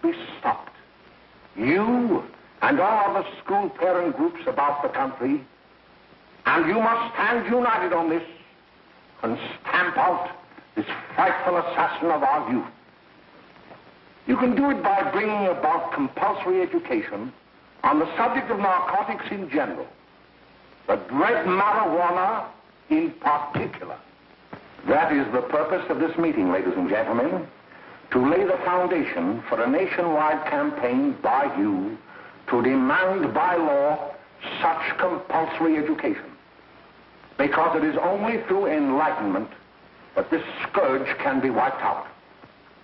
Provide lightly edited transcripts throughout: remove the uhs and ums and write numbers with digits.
be stopped. You and all other school parent groups about the country, and you must stand united on this and stamp out this frightful assassin of our youth. You can do it by bringing about compulsory education on the subject of narcotics in general, the dread marijuana in particular. That is the purpose of this meeting, ladies and gentlemen, to lay the foundation for a nationwide campaign by you to demand by law such compulsory education. Because it is only through enlightenment that this scourge can be wiped out.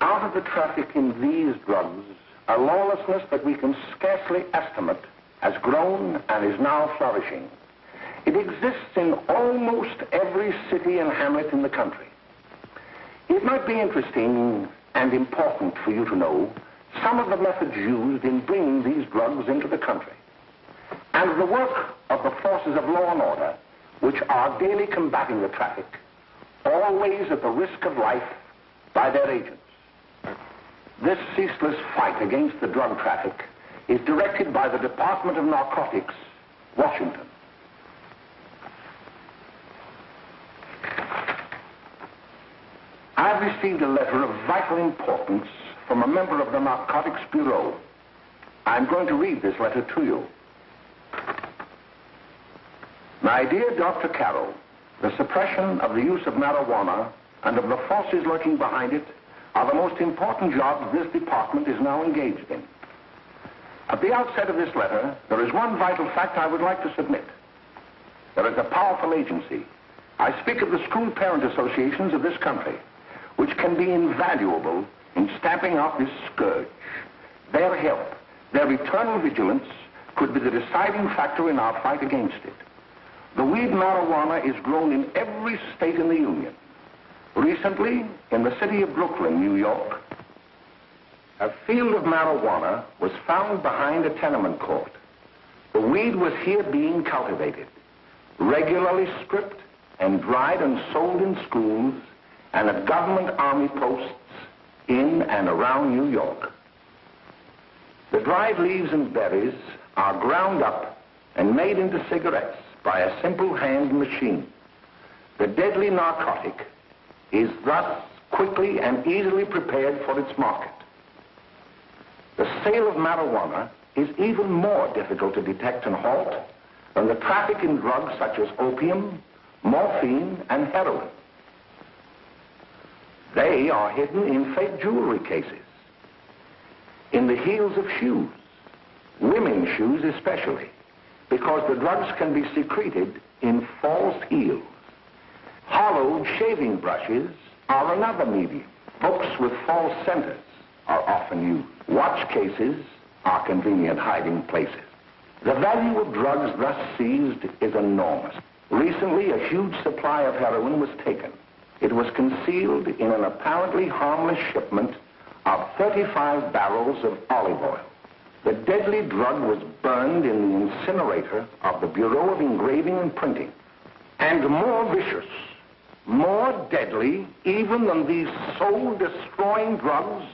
Out of the traffic in these drugs, a lawlessness that we can scarcely estimate has grown and is now flourishing. It exists in almost every city and hamlet in the country. It might be interesting and important for you to know some of the methods used in bringing these drugs into the country, and the work of the forces of law and order, which are daily combating the traffic, always at the risk of life by their agents. This ceaseless fight against the drug traffic is directed by the Department of Narcotics, Washington. I've received a letter of vital importance from a member of the Narcotics Bureau. I'm going to read this letter to you. My dear Dr. Carroll, the suppression of the use of marijuana and of the forces lurking behind it are the most important jobs this department is now engaged in. At the outset of this letter, there is one vital fact I would like to submit. There is a powerful agency. I speak of the school parent associations of this country, which can be invaluable in stamping out this scourge. Their help, their eternal vigilance, could be the deciding factor in our fight against it. The weed marijuana is grown in every state in the Union. Recently, in the city of Brooklyn, New York, a field of marijuana was found behind a tenement court. The weed was here being cultivated, regularly stripped and dried and sold in schools and at government army posts in and around New York. The dried leaves and berries are ground up and made into cigarettes by a simple hand machine. The deadly narcotic is thus quickly and easily prepared for its market. The sale of marijuana is even more difficult to detect and halt than the traffic in drugs such as opium, morphine, and heroin. They are hidden in fake jewelry cases, in the heels of shoes, women's shoes especially, because the drugs can be secreted in false heels. Hollowed shaving brushes are another medium. Books with false centers are often used. Watch cases are convenient hiding places. The value of drugs thus seized is enormous. Recently, a huge supply of heroin was taken. It was concealed in an apparently harmless shipment of 35 barrels of olive oil. The deadly drug was burned in the incinerator of the Bureau of Engraving and Printing. And more vicious, more deadly, even than these soul-destroying drugs,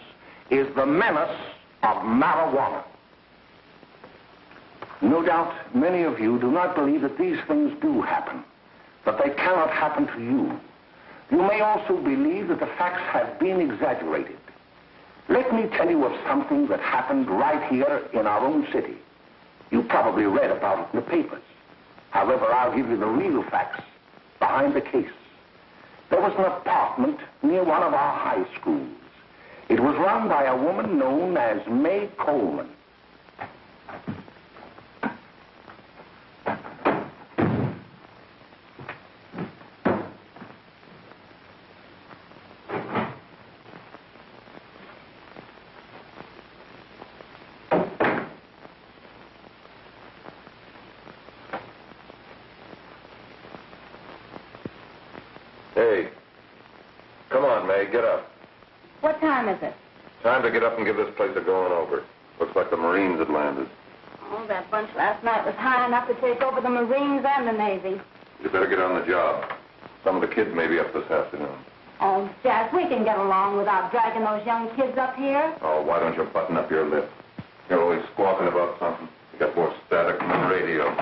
is the menace of marijuana. No doubt many of you do not believe that these things do happen, that they cannot happen to you. You may also believe that the facts have been exaggerated. Let me tell you of something that happened right here in our own city. You probably read about it in the papers. However, I'll give you the real facts behind the case. There was an apartment near one of our high schools. It was run by a woman known as May Coleman. Hey, come on, May, get up. What time is it? Time to get up and give this place a going over. Looks like the Marines had landed. Oh, that bunch last night was high enough to take over the Marines and the Navy. You better get on the job. Some of the kids may be up this afternoon. Oh, Jack, we can get along without dragging those young kids up here. Oh, why don't you button up your lip? You're always squawking about something. You got more static than the radio.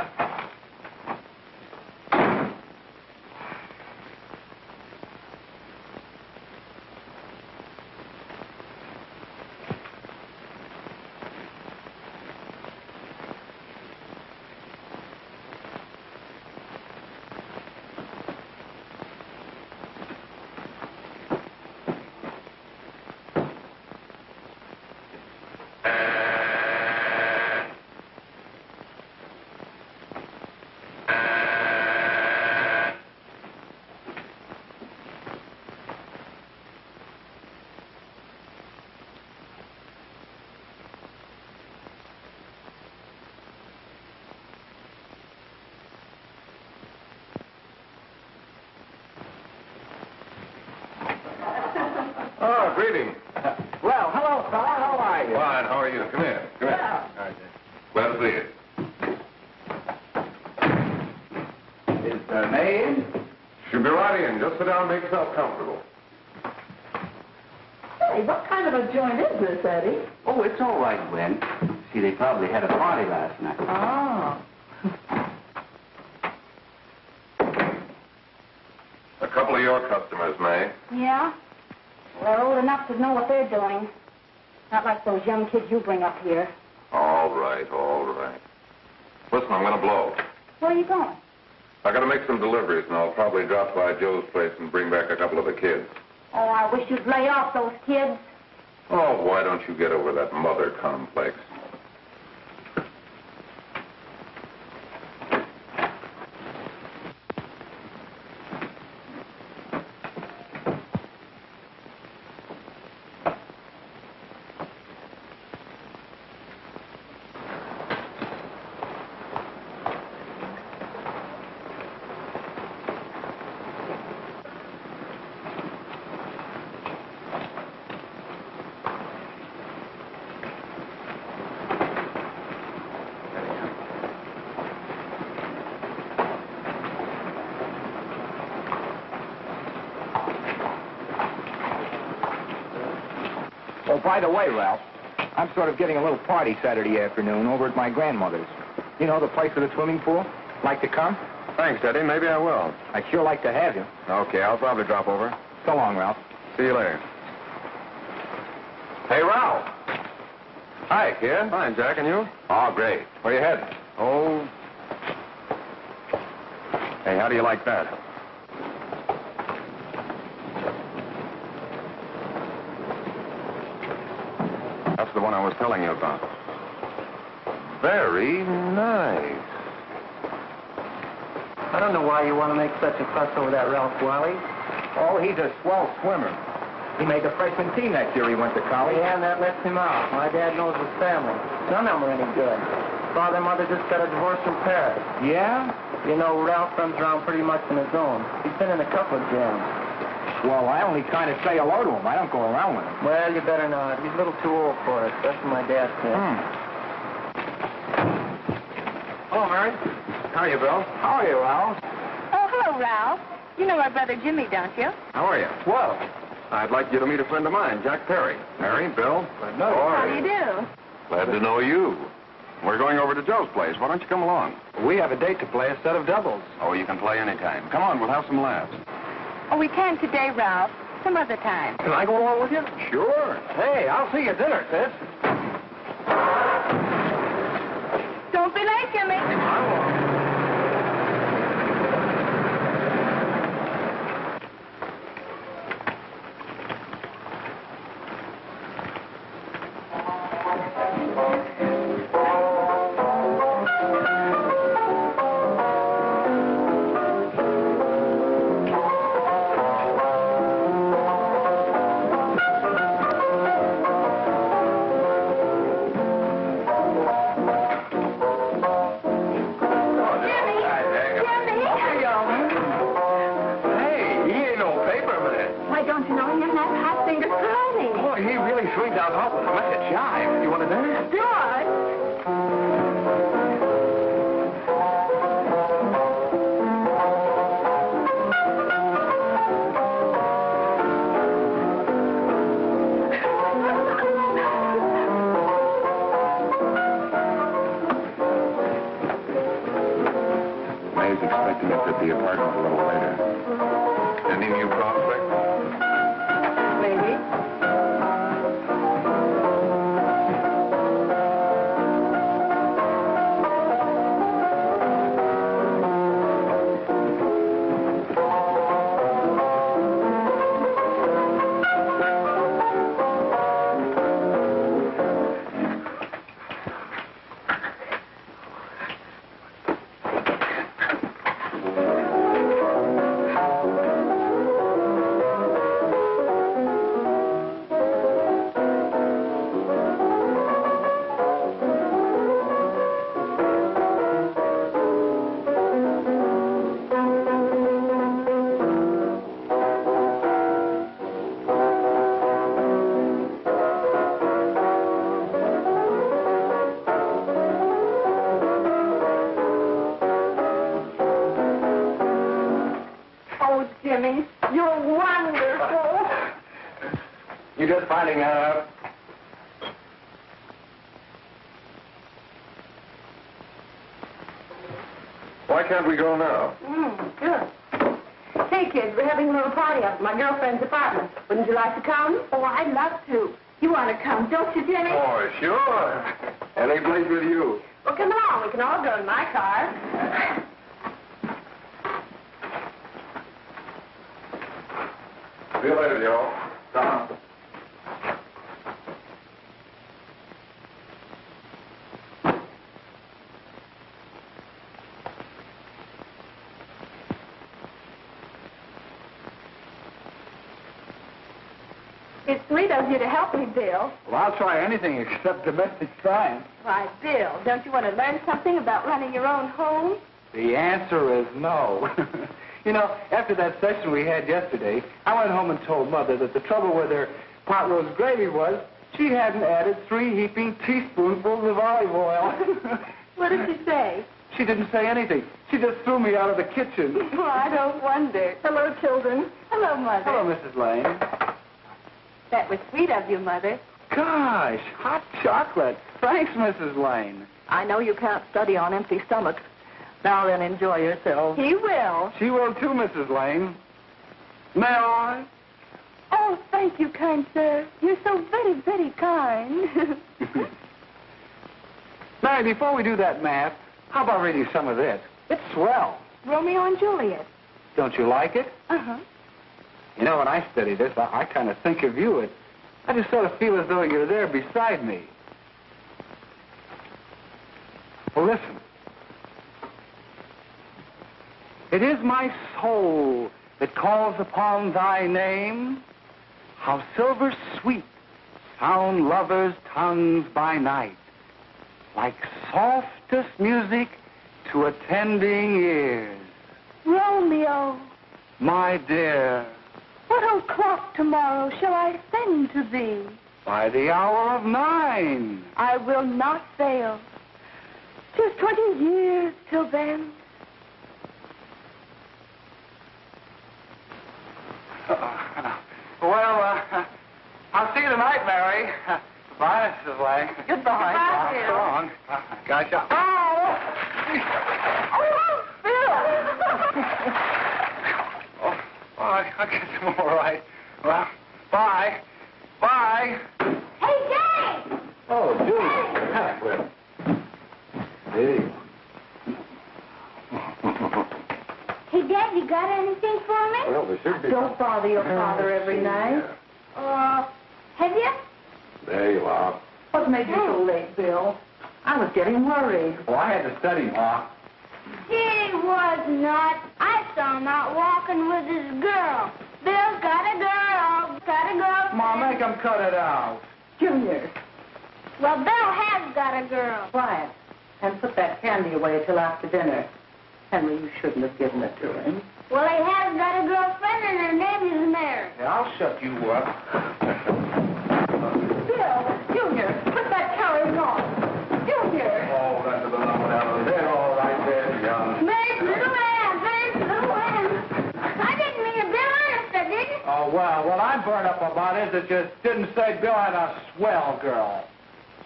Oh, greetings. Well, hello, fella. How are you? Fine, how are you? Come here. Come here. Yeah. All right, glad to see you. Is May in? She'll be right in. Just sit down and make yourself comfortable. Hey, what kind of a joint is this, Eddie? Oh, it's all right, Gwen. See, they probably had a party last night. Oh. A couple of your customers, May. Yeah? They're old enough to know what they're doing. Not like those young kids you bring up here. All right, all right. Listen, I'm going to blow. Where are you going? I got to make some deliveries, and I'll probably drop by Joe's place and bring back a couple of the kids. Oh, I wish you'd lay off those kids. Oh, why don't you get over that mother complex? Oh, by the way, Ralph, I'm sort of getting a little party Saturday afternoon over at my grandmother's. You know, the place with the swimming pool? Like to come? Thanks, Eddie. Maybe I will. I'd sure like to have you. Okay, I'll probably drop over. So long, Ralph. See you later. Hey, Ralph. Hi, kid. Fine, Jack, and you? Oh, great. Where you headed? Oh. Hey, how do you like that? That's the one I was telling you about. Very nice. I don't know why you want to make such a fuss over that Ralph Wally. Oh, he's a swell swimmer. He made the freshman team that year he went to college. Yeah, and that lets him out. My dad knows his family. None of them are any good. Father and mother just got a divorce from Paris. Yeah? You know, Ralph runs around pretty much on his own. He's been in a couple of jams. Well, I only kind of say hello to him. I don't go around with him. Well, you better not. He's a little too old for it. That's what my dad said. Hello, Mary. How are you, Bill? How are you, Ralph? Oh, hello, Ralph. You know our brother Jimmy, don't you? How are you? Well, I'd like you to meet a friend of mine, Jack Perry. Mary, Bill. no. How do you do? Glad to know you. We're going over to Joe's place. Why don't you come along? We have a date to play, a set of doubles. Oh, you can play anytime. Come on, we'll have some laughs. Oh, we can't today, Ralph. Some other time. Can I go along with you? Sure. Hey, I'll see you at dinner, sis. Don't be late, Jimmy. like to meet at the apartment a little later. Any new prospects? Maybe. Oh, Jimmy, you're wonderful. You just finding that out? Why can't we go now? Sure. Hey, kids, we're having a little party up at my girlfriend's apartment. Wouldn't you like to come? Oh, I'd love to. You want to come, don't you, Jimmy? Oh, sure. Any place with you. Well, come along. We can all go in my car. See you later, Joe. Tom. It's sweet of you to help me, Bill. Well, I'll try anything except domestic science. Why, Bill, don't you want to learn something about running your own home? The answer is no. You know, after that session we had yesterday, I went home and told Mother that the trouble with her pot roast gravy was she hadn't added 3 heaping teaspoonfuls of olive oil. What did she say? She didn't say anything. She just threw me out of the kitchen. Oh, I don't wonder. Hello, children. Hello, Mother. Hello, Mrs. Lane. That was sweet of you, Mother. Gosh, hot chocolate. Thanks, Mrs. Lane. I know you can't study on empty stomachs. Now then, enjoy yourself. He will. She will too, Mrs. Lane. May I? Oh, thank you, kind sir. You're so very, very kind. Mary, before we do that math, how about reading some of this? It's swell. Romeo and Juliet. Don't you like it? Uh-huh. You know, when I study this, I kind of think of you. I just sort of feel as though you're there beside me. Well, listen. It is my soul that calls upon thy name. How silver sweet sound lovers' tongues by night, like softest music to attending ears. Romeo, My dear, what o'clock tomorrow shall I send to thee? by the hour of 9. I will not fail. 'Tis 20 years till then. I'll see you tonight, Mary. Goodbye, Mrs. Lang. Goodbye, Bill. So long. Gotcha. Oh, Bill! I guess I'm all right. Well, bye. Bye. Hey, Jay! Oh, Julie. Hey. Hey, Dad, you got anything for me? Well, there should be. Don't bother your father every night. Have you? There you are. What made you so late, Bill? I was getting worried. Well, I had to study, Ma. He was not. I saw him out walking with his girl. Bill's got a girl. Got a girl. Ma, make him cut it out. Junior, Well, Bill has got a girl. quiet. And put that candy away till after dinner. Henry, you shouldn't have given it to him. Well, he has got a girlfriend, and her name is Mary. Yeah, I'll shut you up. Bill, Junior, put that carriage on. Junior! Oh, that's the number down there. All right there, young. Mary's little Ann. Mary's little Ann. I didn't mean to Bill honest, I didn't. Oh, well, what I'm burned up about is it just didn't say Bill had a swell girl.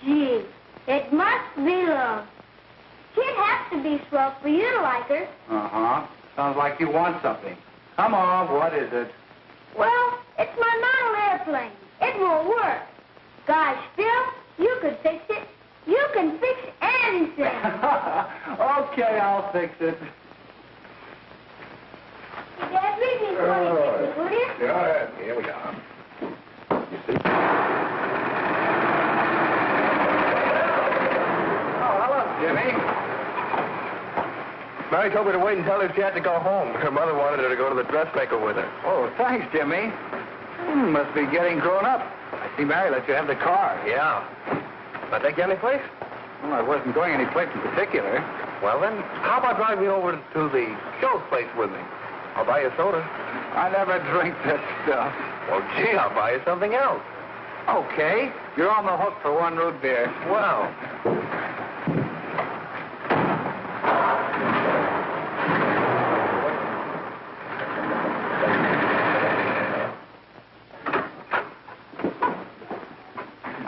Gee, it must be love. She'd have to be swell for you to like her. Uh-huh. Sounds like you want something. Come on, what is it? Well, it's my model airplane. It won't work. Gosh, Phil, you could fix it. You can fix anything. Okay, I'll fix it. Dad, read me 26, will you? Yeah, here we are. You see? Oh, hello, Jimmy. Mary told me to wait and tell her she had to go home. Her mother wanted her to go to the dressmaker with her. Oh, thanks, Jimmy. Must be getting grown up. I see Mary let you have the car. Yeah. I take you any place? Well, I wasn't going any place in particular. Well, then, how about driving me over to the show's place with me? I'll buy you a soda. I never drink that stuff. Well, gee, I'll buy you something else. Okay, you're on the hook for one root beer. Well.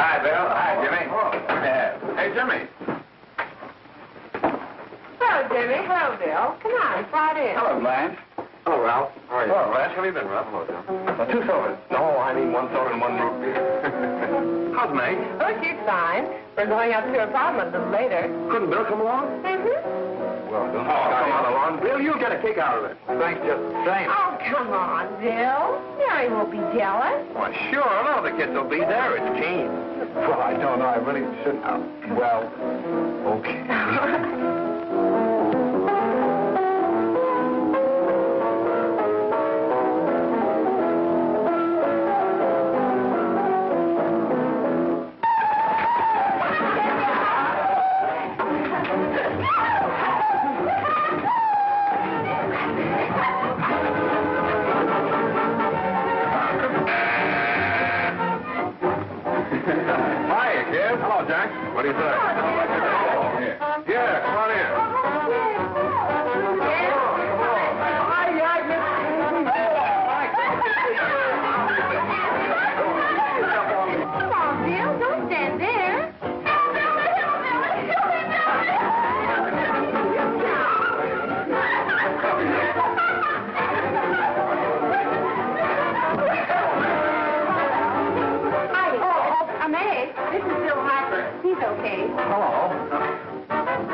Hi, Bill. Hi, Jimmy. Hey, Jimmy. Hello, Jimmy. Hello, Bill. Come on, slide in. Hello, Blanche. Hello, Ralph. How are you? Hello, Ralph. How have you been, Ralph? Hello, John. 2 sodas. No, I mean 1 soda and 1 root beer. How's May? Oh, she's fine. We're going up to her apartment a little later. Couldn't Bill come along? Mm-hmm. Well, don't Come on along. Bill, you'll get a kick out of it. Thanks just the same. Oh, come on, Bill. Mary won't be jealous. Why, sure. None of the kids will be there. It's Keen. Well, I don't know. I really shouldn't. Well, okay. Hi, kid. Hello, Jack. What do you say? Yeah, come on in. Come on, Bill. Don't stand there. This is Bill Harper. He's okay. Hello.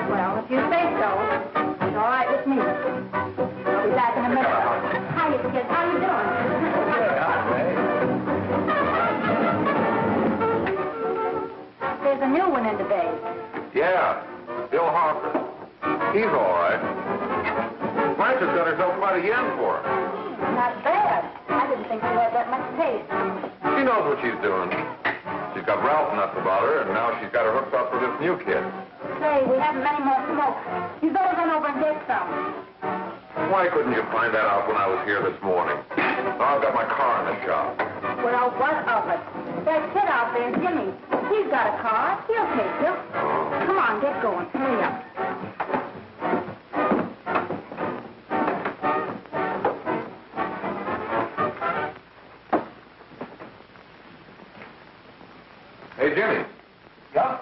Well, if you say so, it's all right with me. I'll be back in a minute. Hiya, kids. How you doing? There's a new one in today. Yeah, Bill Harper. He's all right. Blanche has got herself quite a yen for her. Not bad. I didn't think she had that much taste. She knows what she's doing. She's got Ralph nuts about her, and now she's got her hooked up for this new kid. Say, we haven't any more smoke. You better run over and get some. Why couldn't you find that out when I was here this morning? Now I've got my car in the shop. Well, what of it? That kid out there, Jimmy, he's got a car. He'll take you. Come on, get going. Hurry up. Hey, Jimmy. Yeah?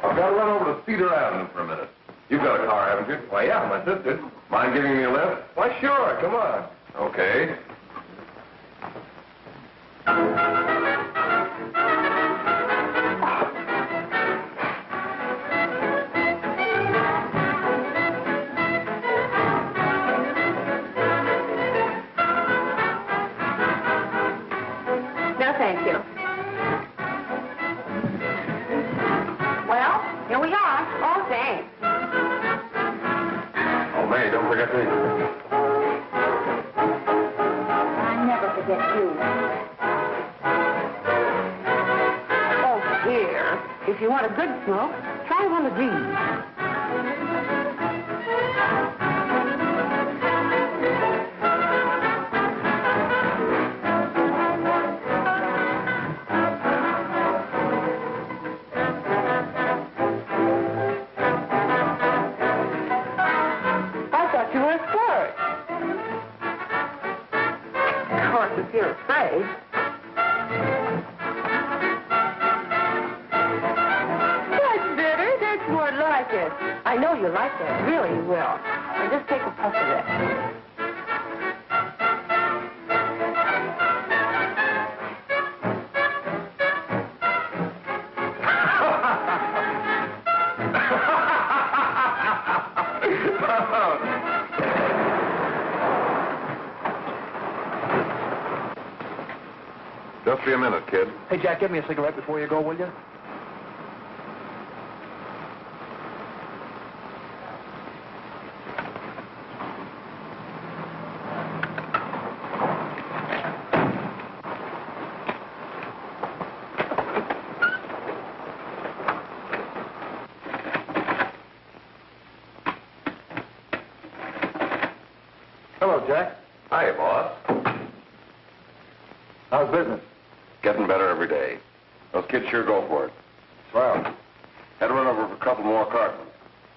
I've got to run over to Cedar Avenue for a minute. You've got a car, haven't you? Why, yeah, my sister. Mind giving me a lift? Why, sure. Come on. Okay. No, thank you. Well, here we are. Oh, thanks. Oh, May, don't forget me. I never forget you. Oh, dear. If you want a good smoke, try one of these. I thought you were a sport. Of course, if you're afraid. That's better. That's more like it. I know you like that. Really, you will. Or just take a puff of that. Just be a minute, kid. Hey, Jack, give me a cigarette before you go, will you? Hello, Jack. Hi, boss. How's business? Getting better every day. Those kids sure go for it. Swell. Had to run over for a couple more cartons.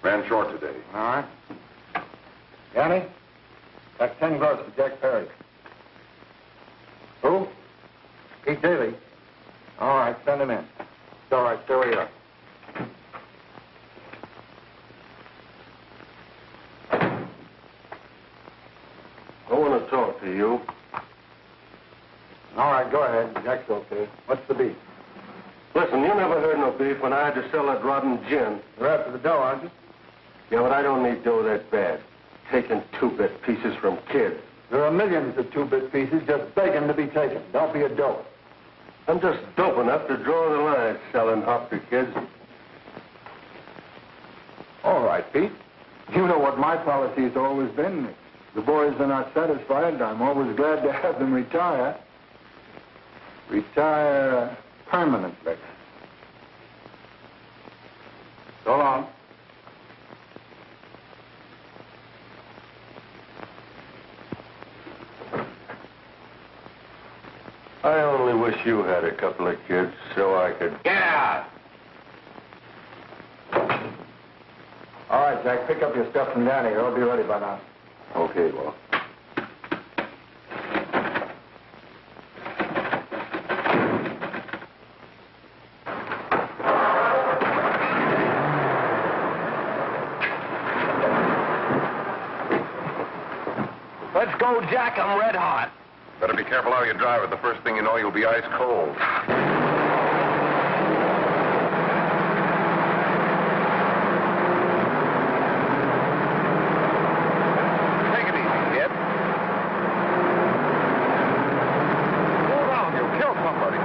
Ran short today. All right. Yanni, got 10 gross for Jack Perry. Who? Pete Daly. All right, send him in. It's all right, stay where you are. I want to talk to you. All right, go ahead. Jack's okay. What's the beef? Listen, you never heard no beef when I had to sell that rotten gin. You're after the dough, aren't you? Yeah, but I don't need dough that bad. Taking two-bit pieces from kids. There are millions of two-bit pieces just begging to be taken. Don't be a dope. I'm just dope enough to draw the line selling up to kids. All right, Pete. You know what my policy has always been. If the boys are not satisfied, I'm always glad to have them retire. Retire permanently. So long. I only wish you had a couple of kids so I could... Get out! All right, Jack, pick up your stuff from Danny. It'll be ready by now. Okay, well. Let's go, Jack. I'm red hot. Better be careful how you drive it. The first thing you know, you'll be ice cold. Take it easy, kid. Slow down. You'll kill somebody.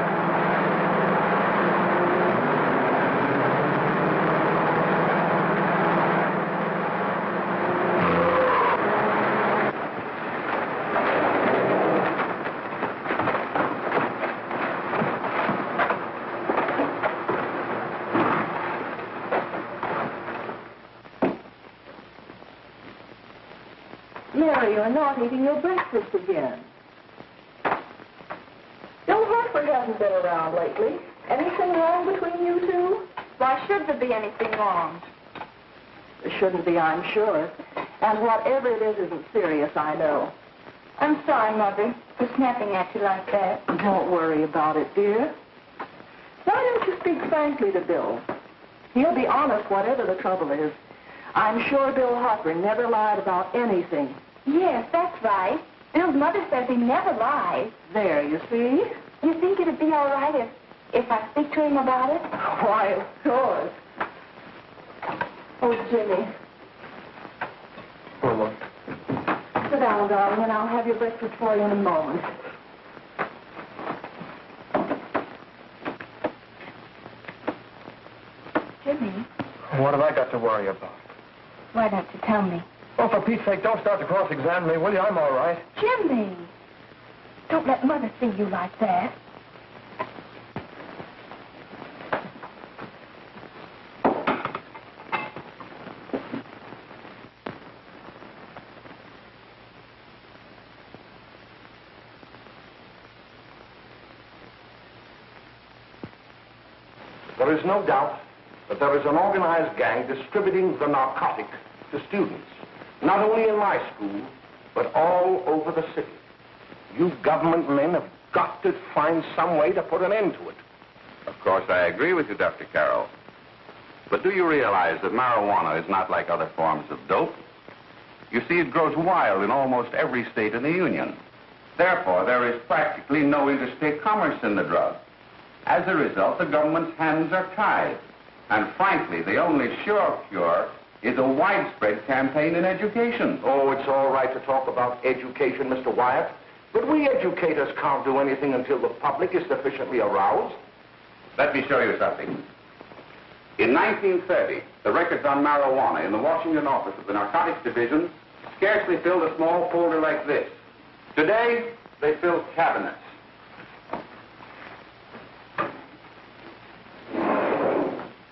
Mary, you're not eating your breakfast again. Bill Hartford hasn't been around lately. Anything wrong between you two? Why should there be anything wrong? There shouldn't be, I'm sure. And whatever it is isn't serious, I know. I'm sorry, Mother, for snapping at you like that. Don't worry about it, dear. Why don't you speak frankly to Bill? He'll be honest whatever the trouble is. I'm sure Bill Hartford never lied about anything. Yes, that's right. Bill's mother says he never lies. There, you see? You think it'd be all right if I speak to him about it? Why, of course. Oh, Jimmy. Oh, Sit down, darling, and I'll have your breakfast for you in a moment. Jimmy, what have I got to worry about? why don't you tell me? Oh, for Pete's sake, don't start to cross-examine me, will you? I'm all right. Jimmy! Don't let Mother see you like that. There is no doubt that there is an organized gang distributing the narcotic to students, not only in my school, but all over the city. You government men have got to find some way to put an end to it. Of course, I agree with you, Dr. Carroll. But do you realize that marijuana is not like other forms of dope? You see, it grows wild in almost every state in the Union. Therefore, there is practically no interstate commerce in the drug. As a result, the government's hands are tied. And frankly, the only sure cure is a widespread campaign in education. Oh, it's all right to talk about education, Mr. Wyatt. But we educators can't do anything until the public is sufficiently aroused. Let me show you something. In 1930, the records on marijuana in the Washington office of the Narcotics Division scarcely filled a small folder like this. Today, they fill cabinets.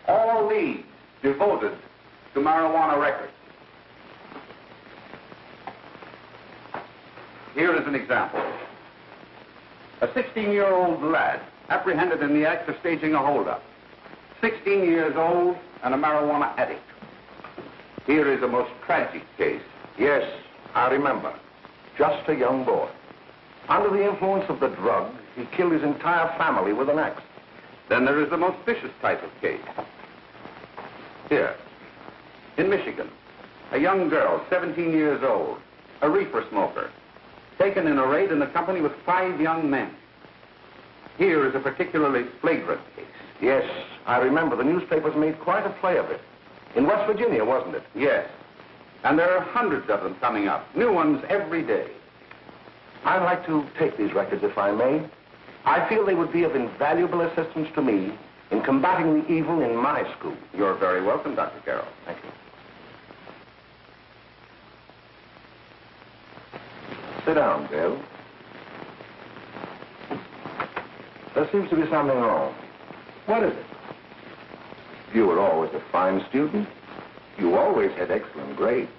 All these devoted to marijuana records. Here is an example. A 16-year-old lad apprehended in the act of staging a holdup. 16 years old and a marijuana addict. Here is a most tragic case. Yes, I remember. Just a young boy. Under the influence of the drug, he killed his entire family with an axe. Then there is the most vicious type of case. Here, in Michigan, a young girl, 17 years old, a reefer smoker, taken in a raid in the company with 5 young men. Here is a particularly flagrant case. Yes, I remember. The newspapers made quite a play of it. In West Virginia, wasn't it? Yes. And there are hundreds of them coming up, new ones every day. I'd like to take these records, if I may. I feel they would be of invaluable assistance to me in combating the evil in my school. You're very welcome, Dr. Carroll. Thank you. Sit down, Bill. There seems to be something wrong. What is it? You were always a fine student. You always had excellent grades.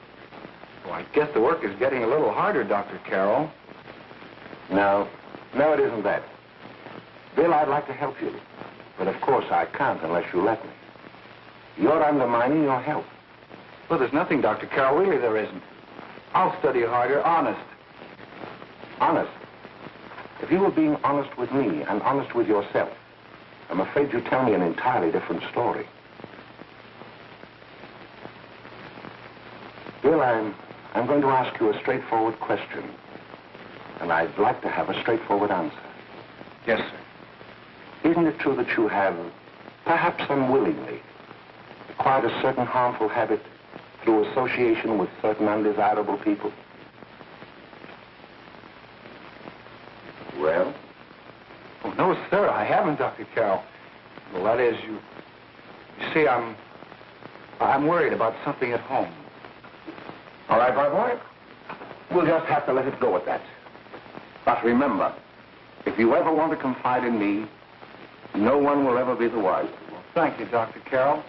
Well, I guess the work is getting a little harder, Dr. Carroll. No, it isn't that. Bill, I'd like to help you. But of course I can't unless you let me. You're undermining your health. Well, there's nothing, Dr. Carroll. Really, there isn't. I'll study harder, honest. Honest? If you were being honest with me and honest with yourself, I'm afraid you'd tell me an entirely different story. Bill, I'm going to ask you a straightforward question. And I'd like to have a straightforward answer. Yes, sir. Isn't it true that you have, perhaps unwillingly, acquired a certain harmful habit through association with certain undesirable people? Well? Oh, no, sir, I haven't, Dr. Carroll. Well, that is, you see, I'm worried about something at home. All right, my boy. We'll just have to let it go at that. But remember, if you ever want to confide in me, no one will ever be the wiser. Well, thank you, Dr. Carroll.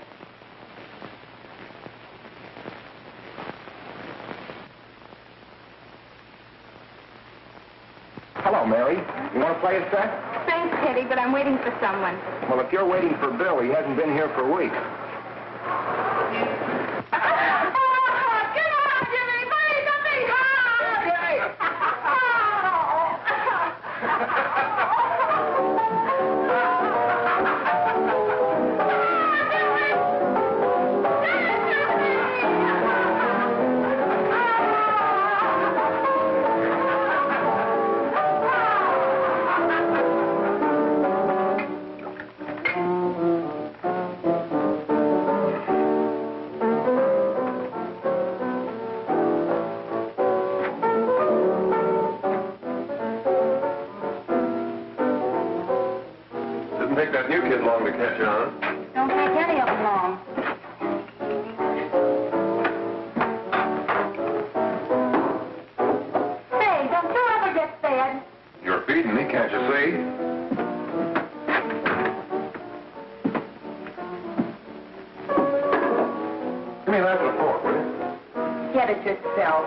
Hello, Mary. You want to play a set? Thanks, Teddy, but I'm waiting for someone. Well, if you're waiting for Bill, he hasn't been here for weeks. Didn't take that new kid long to catch on. Don't take any of them long. Say, don't you ever get fed? You're feeding me, can't you see? Give me that with a fork, will you? Get it yourself.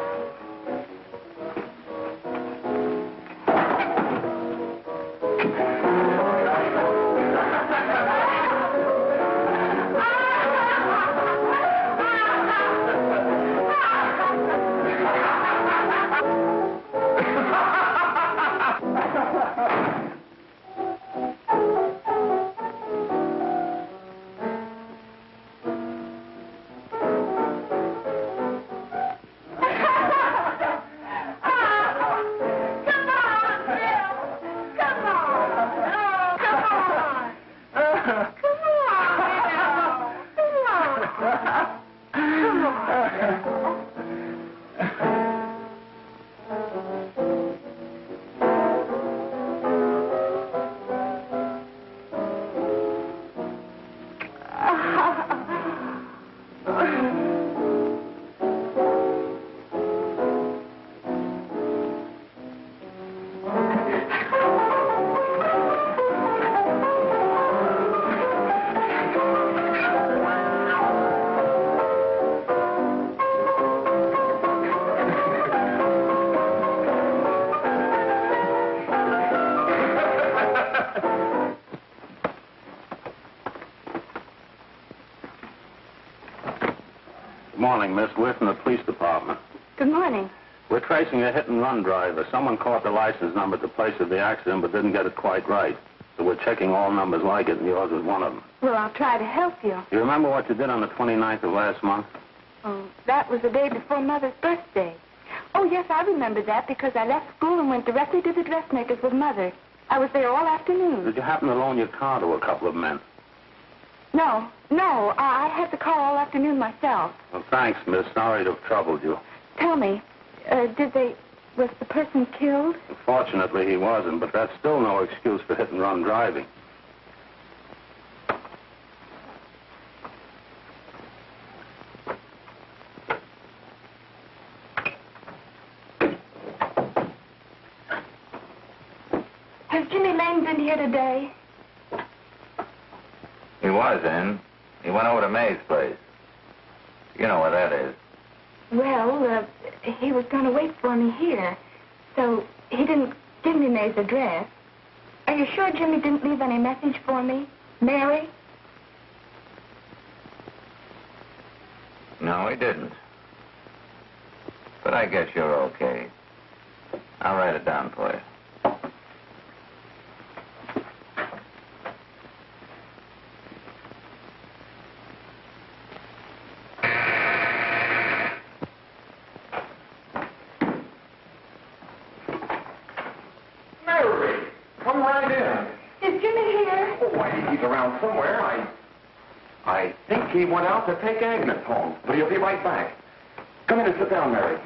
Good morning, Miss. We're from the police department. Good morning. We're tracing a hit-and-run driver. Someone caught the license number at the place of the accident but didn't get it quite right. So we're checking all numbers like it, and yours is one of them. Well, I'll try to help you. You remember what you did on the 29th of last month? Oh, that was the day before Mother's birthday. Oh, yes, I remember that because I left school and went directly to the dressmaker's with Mother. I was there all afternoon. Did you happen to loan your car to a couple of men? No, I had the car all afternoon myself. Well, thanks, miss. Sorry to have troubled you. Tell me, was the person killed? Fortunately, he wasn't, but that's still no excuse for hit-and-run driving. Has Jimmy Lane been here today? He was in. He went over to May's place. You know where that is. Well, he was going to wait for me here, so he didn't give me May's address. Are you sure Jimmy didn't leave any message for me? Mary? No, he didn't. But I guess you're okay. I'll write it down for you. Mary, come right in. Is Jimmy here? Oh, why, he's around somewhere. I think he went out to take Agnes home, but he'll be right back. Come in and sit down, Mary.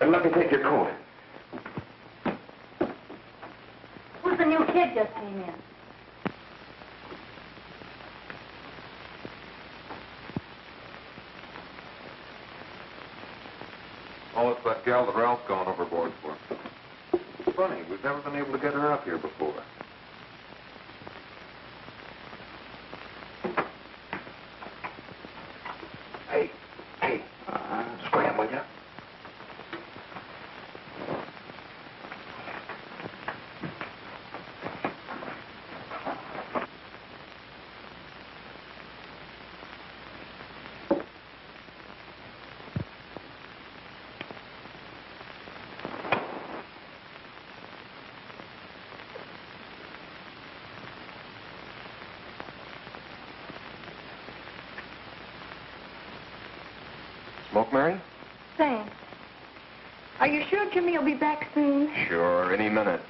And let me take your coat. Who's the new kid just came in? Oh, it's that gal that Ralph's gone overboard for. Funny, we've never been able to get her up here before. Hey, scram, will you? Smoke, Mary? Thanks. Are you sure Jimmy will be back soon? Sure, any minute.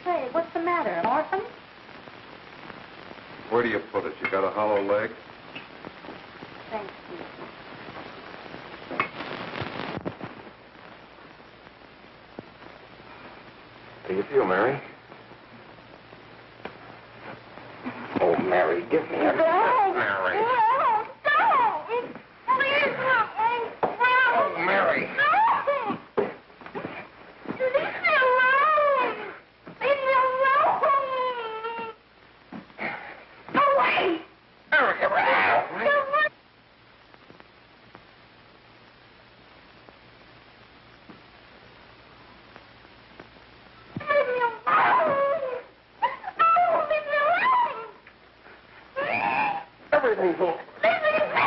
Say, what's the matter? An orphan? Where do you put it? You got a hollow leg? Thanks, Steve. How do you feel, Mary? Oh, Mary, give me a... Mary. No, don't. Please, Oh, Mary. no. Leave me alone. Leave me alone. Go away. Mary, get out. Go away. Leave me alone. Oh, leave me alone. Everything's all... Leave me alone.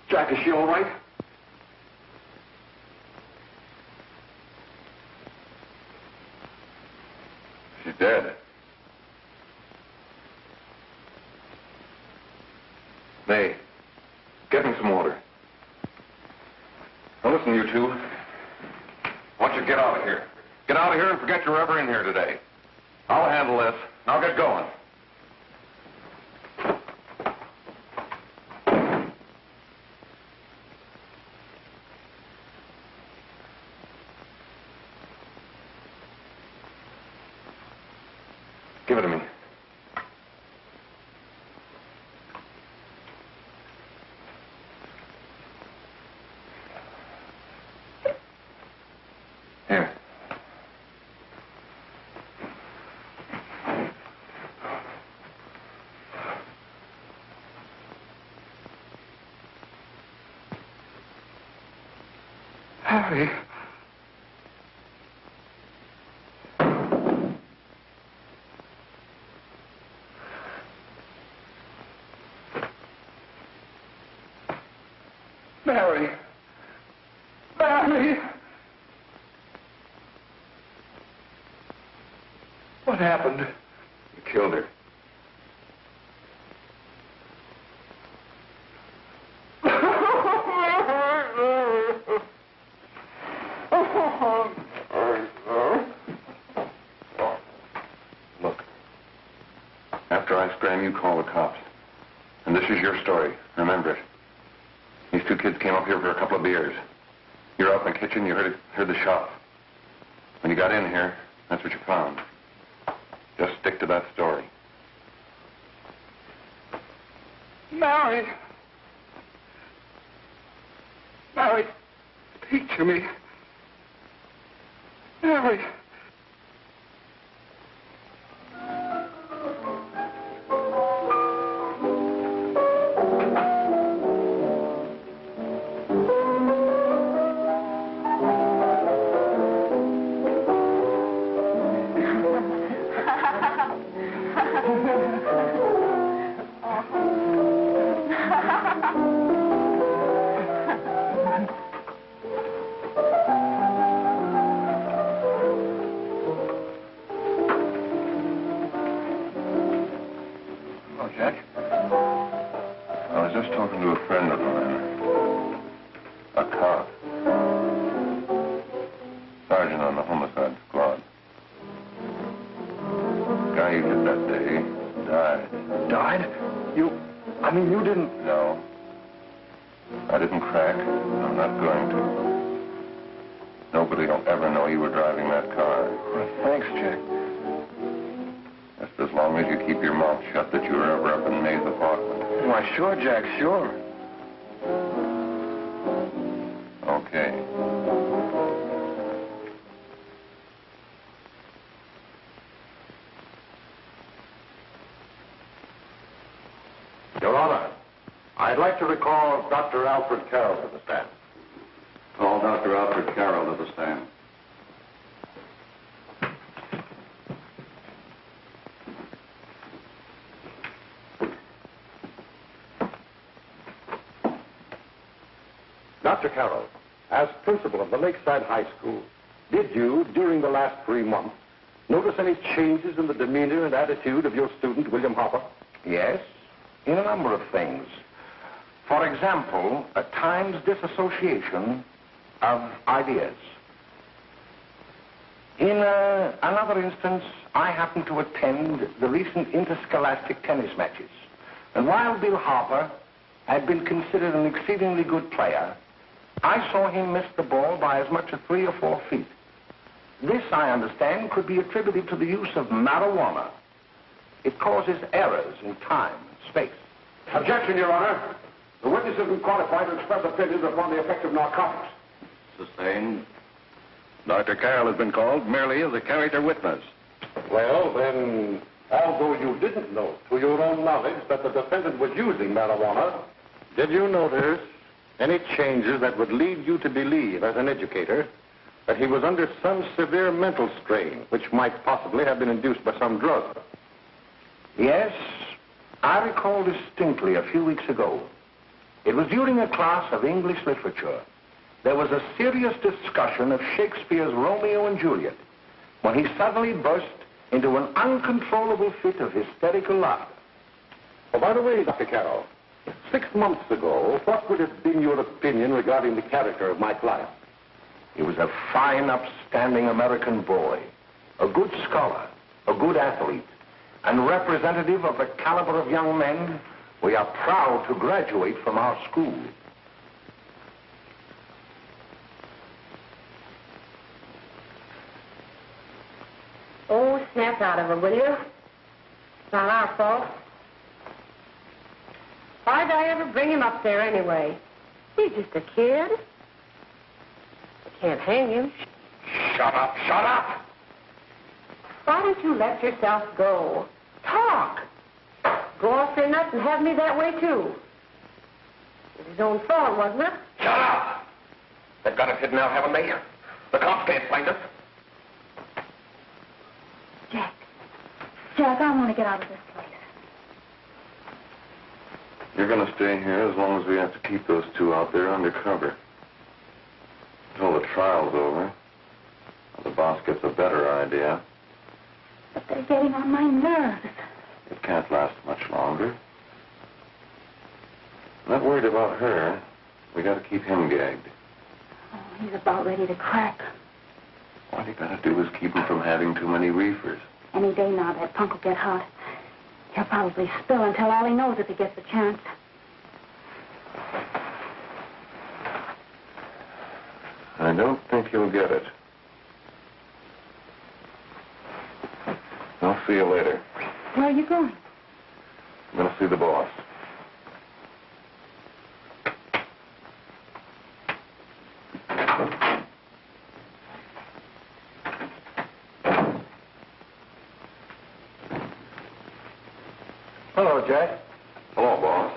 Jack, is she all right? She's dead. May, get me some water. Now listen, you two. I want you to get out of here. Get out of here and forget you're ever in here today. I'll handle this. I'll get going. Give it to me. Here. Harry. Mary. Mary. What happened? You killed her. Look. After I scram, you call the cops. And this is your story. Remember it. These two kids came up here for a couple of beers. You're out in the kitchen, you heard the shot. When you got in here, that's what you found. Just stick to that story. Mary. Mary, speak to me. Mary. Talking to a friend of mine. A cop. Sergeant on the homicide squad. The guy you hit that day died. Died? You didn't... No. I didn't crack. I'm not going to. Nobody will ever know you were driving that car. Well, thanks, Jack. Just as long as you keep your mouth shut that you were ever up in May's apartment. Why, sure, Jack, sure. Okay. Your Honor, I'd like to recall Dr. Alfred Carroll to the stand. Call Dr. Alfred Carroll to the stand. Dr. Carroll, as principal of the Lakeside High School, did you, during the last 3 months, notice any changes in the demeanor and attitude of your student, William Hopper? Yes, in a number of things. For example, at times disassociation of ideas. In another instance, I happened to attend the recent interscholastic tennis matches. And while Bill Harper had been considered an exceedingly good player, I saw him miss the ball by as much as 3 or 4 feet. This, I understand, could be attributed to the use of marijuana. It causes errors in time and space. Objection, Your Honor. The witness has been qualified to express opinions upon the effect of narcotics. Sustained. Dr. Carroll has been called merely as a character witness. Well, then, although you didn't know to your own knowledge that the defendant was using marijuana, did you notice any changes that would lead you to believe, as an educator, that he was under some severe mental strain, which might possibly have been induced by some drug? Yes, I recall distinctly a few weeks ago. It was during a class of English literature. There was a serious discussion of Shakespeare's Romeo and Juliet, when he suddenly burst into an uncontrollable fit of hysterical laughter. Oh, by the way, Dr. Carroll, 6 months ago, what would have been your opinion regarding the character of my client? He was a fine, upstanding American boy, a good scholar, a good athlete, and representative of the caliber of young men we are proud to graduate from our school. Oh, snap out of it, will you? It's not our fault. Why'd I ever bring him up there anyway? He's just a kid. I can't hang him. Shut up, shut up! Why don't you let yourself go? Talk. Go off your nuts and have me that way, too. It was his own fault, wasn't it? Shut up! They've got us hidden out, haven't they? The cops can't find us. Jack, I want to get out of this place. You're going to stay here as long as we have to keep those two out there undercover. Until the trial's over. Or the boss gets a better idea. But they're getting on my nerves. It can't last much longer. I'm not worried about her. We got to keep him gagged. Oh, he's about ready to crack. All you got to do is keep him from having too many reefers. Any day now, that punk will get hot. He'll probably spill and tell all he knows if he gets the chance. I don't think he'll get it. I'll see you later. Where are you going? I'm going to see the boss. Hello, Jack. Hello, boss.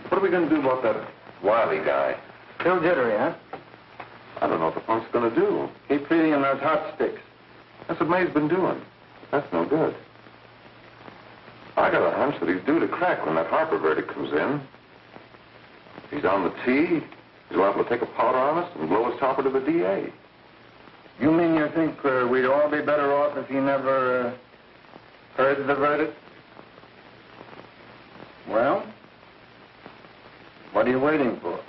What are we going to do about that Wiley guy? Still jittery, huh? I don't know what the punk's going to do. Keep feeding him those hot sticks. That's what May's been doing. That's no good. I got a hunch that he's due to crack when that Harper verdict comes in. If he's on the tee, he's liable to take a powder on us and blow his topper to the DA. You mean you think we'd all be better off if he never heard the verdict? Well, what are you waiting for?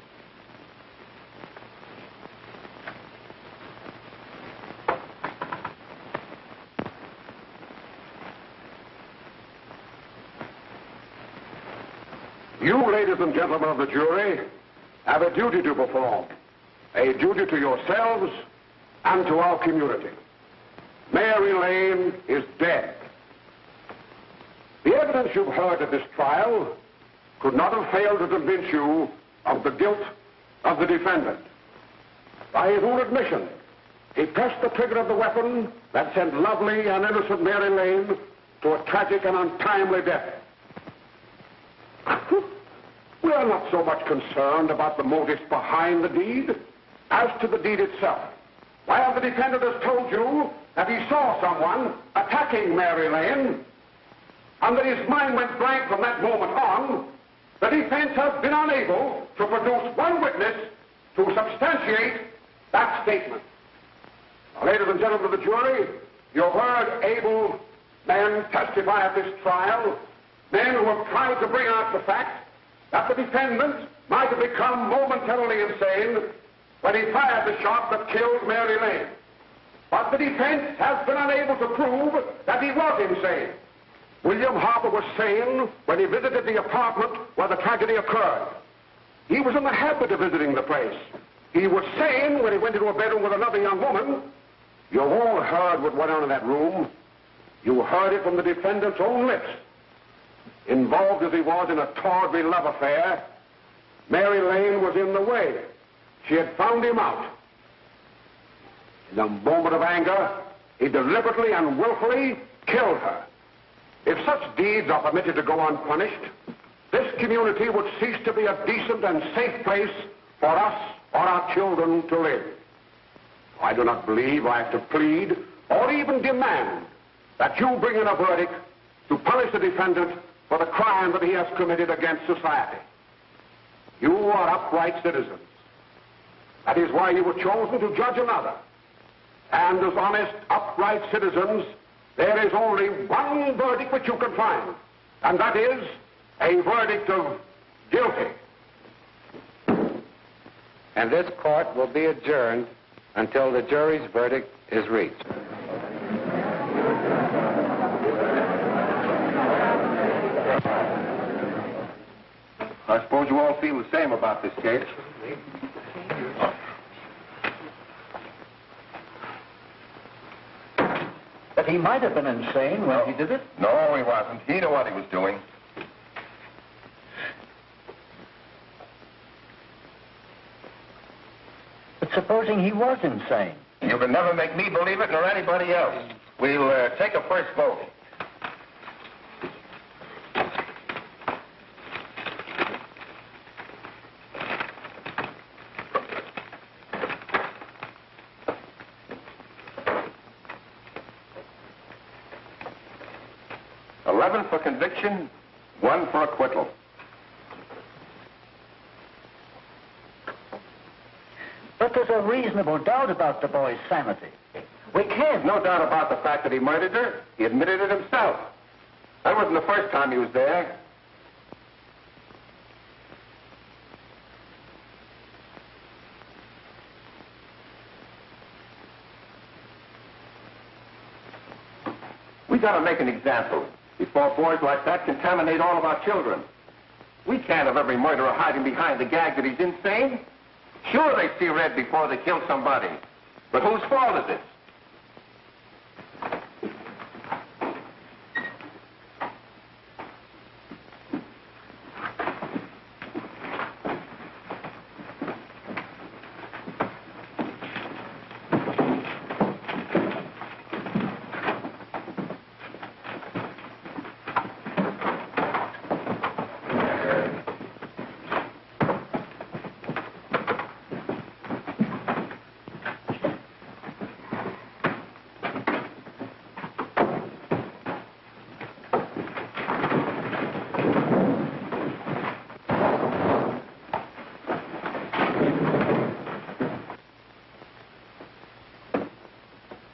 You, ladies and gentlemen of the jury, have a duty to perform. A duty to yourselves and to our community. Mary Lane is dead. The evidence you've heard at this trial could not have failed to convince you of the guilt of the defendant. By his own admission, he pressed the trigger of the weapon that sent lovely and innocent Mary Lane to a tragic and untimely death. We are not so much concerned about the motives behind the deed as to the deed itself. While the defendant has told you that he saw someone attacking Mary Lane, and that his mind went blank from that moment on, the defense has been unable to produce one witness to substantiate that statement. Now, ladies and gentlemen of the jury, you've heard able men testify at this trial, men who have tried to bring out the fact that the defendant might have become momentarily insane when he fired the shot that killed Mary Lane. But the defense has been unable to prove that he was insane. William Harper was sane when he visited the apartment where the tragedy occurred. He was in the habit of visiting the place. He was sane when he went into a bedroom with another young woman. You've all heard what went on in that room. You heard it from the defendant's own lips. Involved as he was in a tawdry love affair, Mary Lane was in the way. She had found him out. In a moment of anger, he deliberately and willfully killed her. If such deeds are permitted to go unpunished, this community would cease to be a decent and safe place for us or our children to live. I do not believe I have to plead or even demand that you bring in a verdict to punish the defendant for the crime that he has committed against society. You are upright citizens. That is why you were chosen to judge another. And as honest, upright citizens, there is only one verdict which you can find, and that is a verdict of guilty. And this court will be adjourned until the jury's verdict is reached. I suppose you all feel the same about this case. But he might have been insane when he did it. No, he wasn't. He knew what he was doing. But supposing he was insane? You can never make me believe it nor anybody else. We'll take a first vote. For conviction, 1 for acquittal. But there's a reasonable doubt about the boy's sanity. We can't. No doubt about the fact that he murdered her. He admitted it himself. That wasn't the first time he was there. We got to make an example before boys like that contaminate all of our children. We can't have every murderer hiding behind the gag that he's insane. Sure, they see red before they kill somebody. But whose fault is it?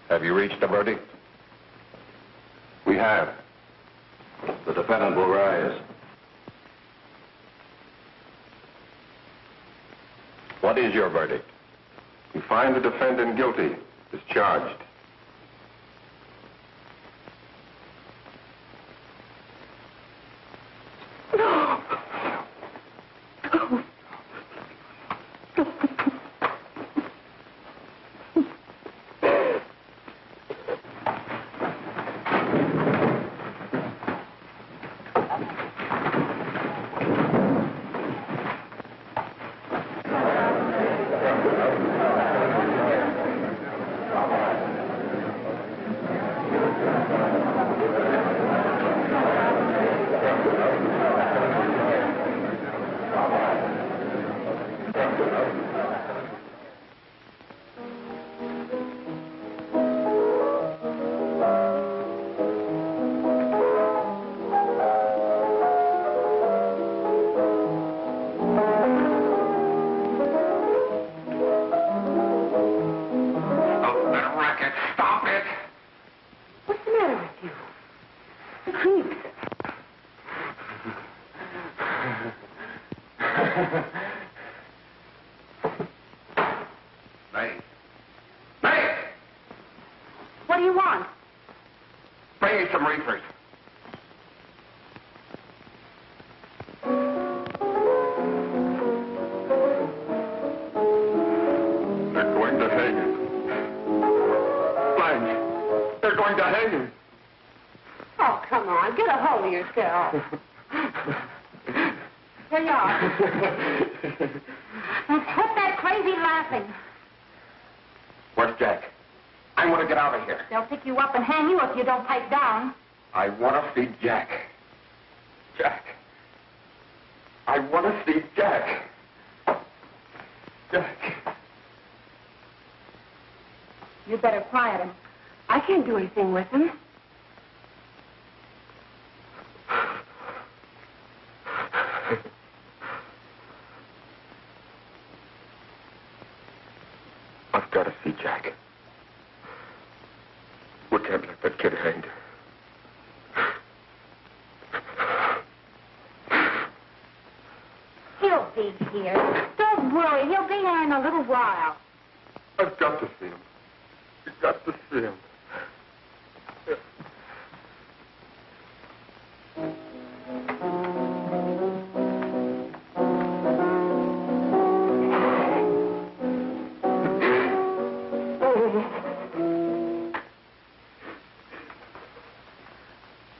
Have you reached a verdict? We have. The defendant will rise. What is your verdict? We find the defendant guilty, discharged. some reefers. They're going to hang him. Blanche, they're going to hang him. Oh, come on. Get a hold of yourself. Here you are. Now, quit that crazy laughing. Where's Jack? I want to get out of here. They'll pick you up and hang you if you don't pipe down. I want to see Jack. Jack. I want to see Jack. Jack. You better quiet him. I can't do anything with him. I've got to see Jack. We can't let that kid hang. He'll be here. Don't worry. He'll be here in a little while. I've got to see him. I've got to see him.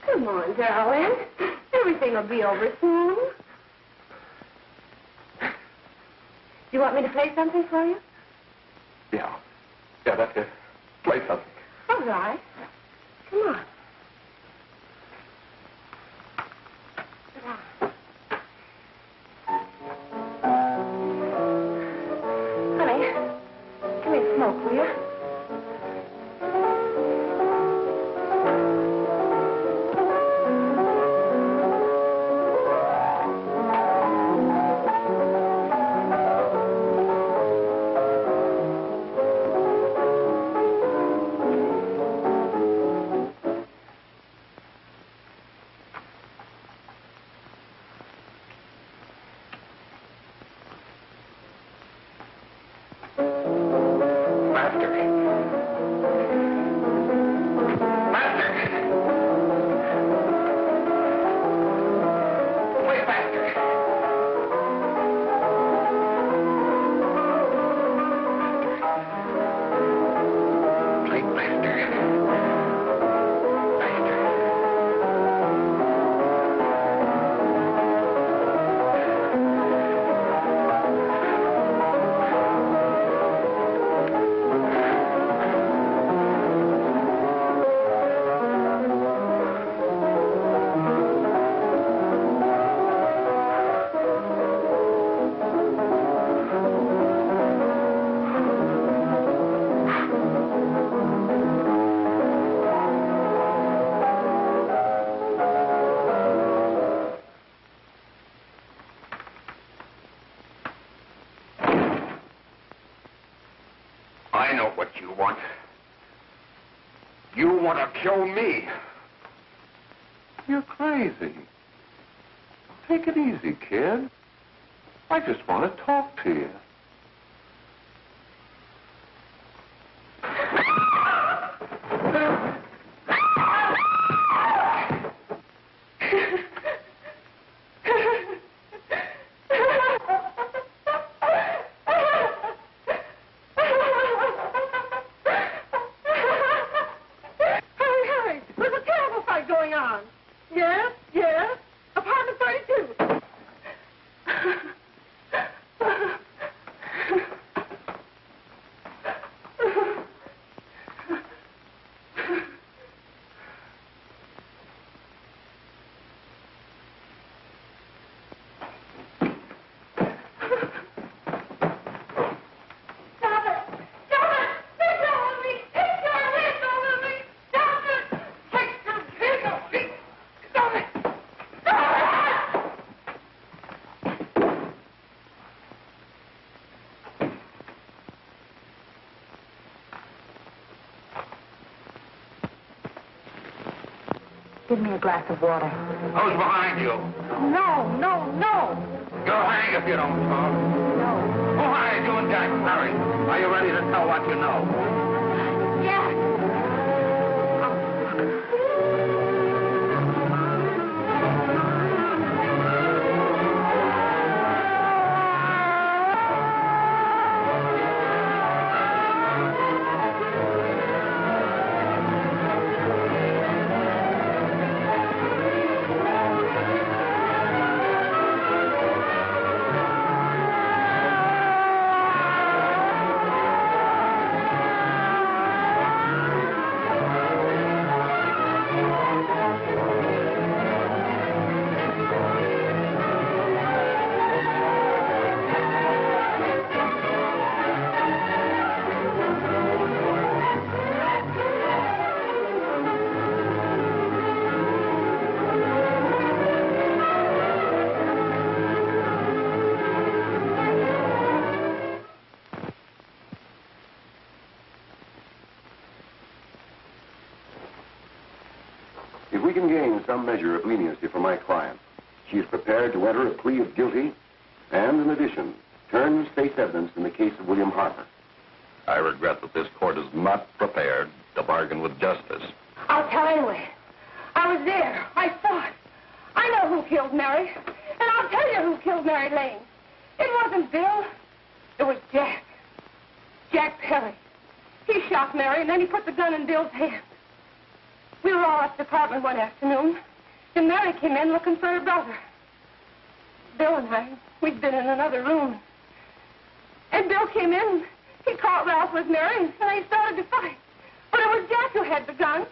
Come on, darling. Everything will be over soon. You want me to play something for you? Yeah, that's it. Play something. All right. Come on. Honey, give me a smoke, will you? I know what you want. You want to kill me. You're crazy. Take it easy, kid. I just want to talk to you. Give me a glass of water. Who's behind you? No, no, no. You'll hang if you don't talk. No. Who hired you and Jack? Hurry. Are you ready to tell what you know? Yes. If we can gain some measure of leniency for my client, she is prepared to enter a plea of guilty and, in addition, turn the state's evidence in the case of William Harper. I regret that this court is not prepared to bargain with justice. I'll tell anyway. I was there. I saw it. I know who killed Mary. And I'll tell you who killed Mary Lane. It wasn't Bill. It was Jack. Jack Perry. He shot Mary, and then he put the gun in Bill's hand. We were all at the apartment one afternoon, and Mary came in looking for her brother. Bill and I, we'd been in another room. And Bill came in, he caught Ralph with Mary, and they started to fight. But it was Jack who had the gun.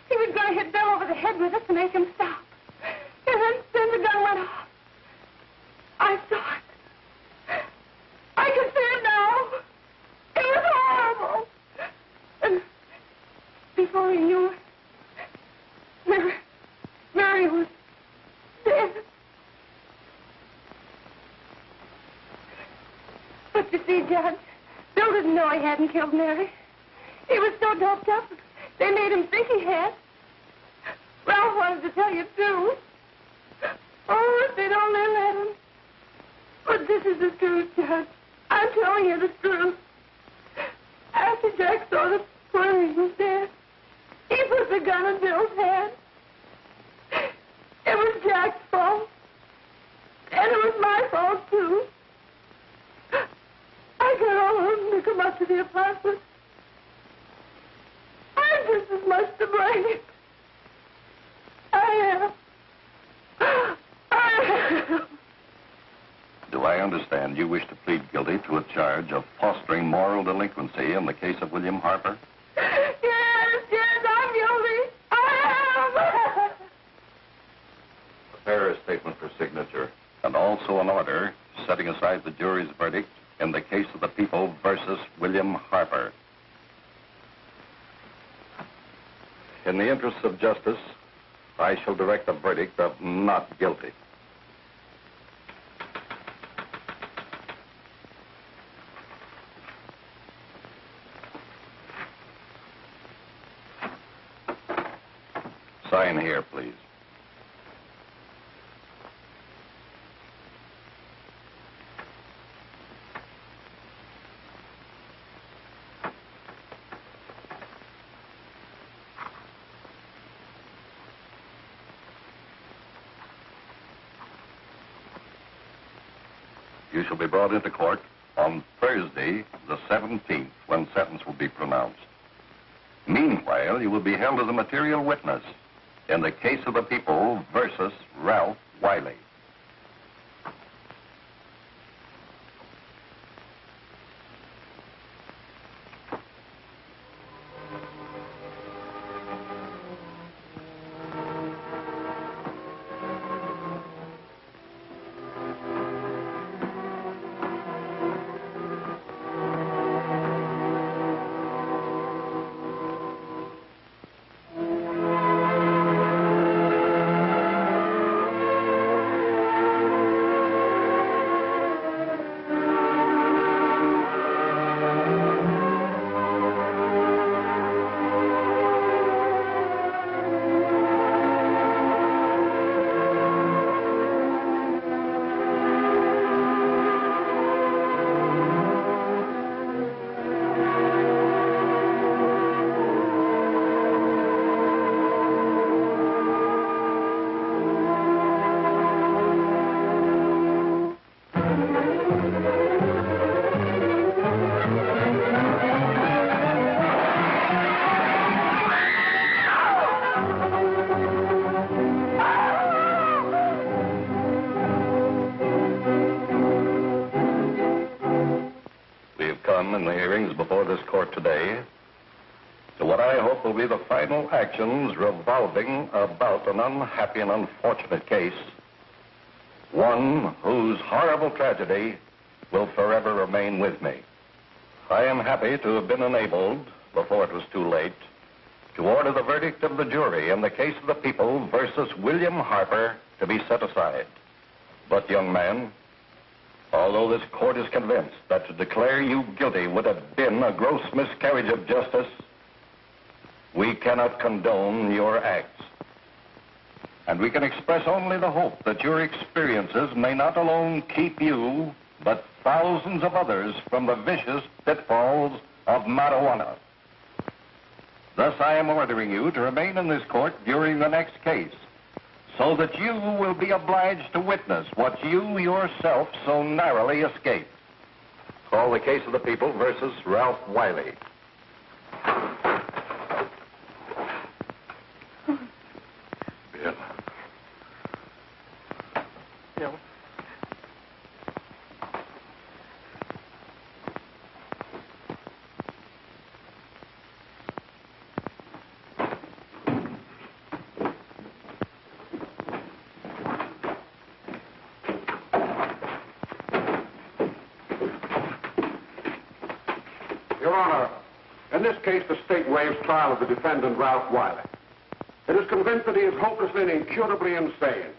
He was going to hit Bill over the head with it to make him stop. And then the gun went off. I saw it. I can see it now. It was horrible. And before he knew it, Mary was dead. But you see, Judge, Bill didn't know he hadn't killed Mary. He was so doped up, they made him think he had. Ralph wanted to tell you, too. Oh, if they'd only let him. But this is the truth, Judge. I'm telling you the truth. After Jack saw that Perry was dead, he put the gun in Bill's hand. It was Jack's fault. And it was my fault, too. I got all of them to come up to the apartment. I'm just as much to blame. I am. Do I understand you wish to plead guilty to a charge of fostering moral delinquency in the case of William Harper? Yes, I'm guilty. I am. Prepare a statement for signature, and also an order setting aside the jury's verdict in the case of the people versus William Harper. In the interests of justice, I shall direct a verdict of not guilty. Sign here, please. You shall be brought into court on Thursday, the 17th, when sentence will be pronounced. Meanwhile, you will be held as a material witness in the case of the people versus Ralph Wiley. In the hearings before this court today to what I hope will be the final actions revolving about an unhappy and unfortunate case, one whose horrible tragedy will forever remain with me. I am happy to have been enabled, before it was too late, to order the verdict of the jury in the case of the people versus William Harper to be set aside. But, young man, although this court is convinced that to declare you guilty would have been a gross miscarriage of justice, we cannot condone your acts. And we can express only the hope that your experiences may not alone keep you, but thousands of others from the vicious pitfalls of marijuana. Thus, I am ordering you to remain in this court during the next case, so that you will be obliged to witness what you yourself so narrowly escaped. Call the case of the people versus Ralph Wiley. Bill. Bill. Your Honor, in this case, the state waives trial of the defendant, Ralph Wiley. It is convinced that he is hopelessly and incurably insane,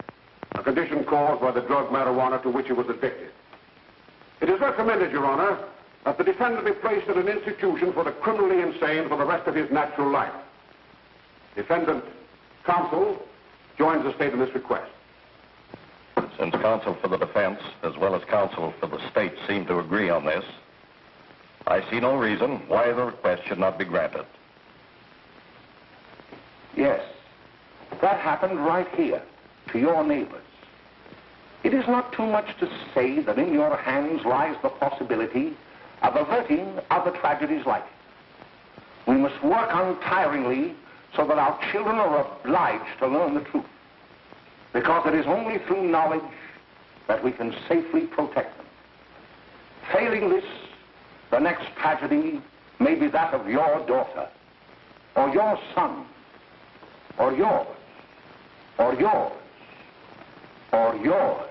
a condition caused by the drug marijuana to which he was addicted. It is recommended, Your Honor, that the defendant be placed in an institution for the criminally insane for the rest of his natural life. Defendant counsel joins the state in this request. Since counsel for the defense, as well as counsel for the state, seem to agree on this, I see no reason why the request should not be granted. Yes, that happened right here, to your neighbors. It is not too much to say that in your hands lies the possibility of averting other tragedies like it. We must work untiringly so that our children are obliged to learn the truth, because it is only through knowledge that we can safely protect them. Failing this, the next tragedy may be that of your daughter, or your son, or yours, or yours, or yours.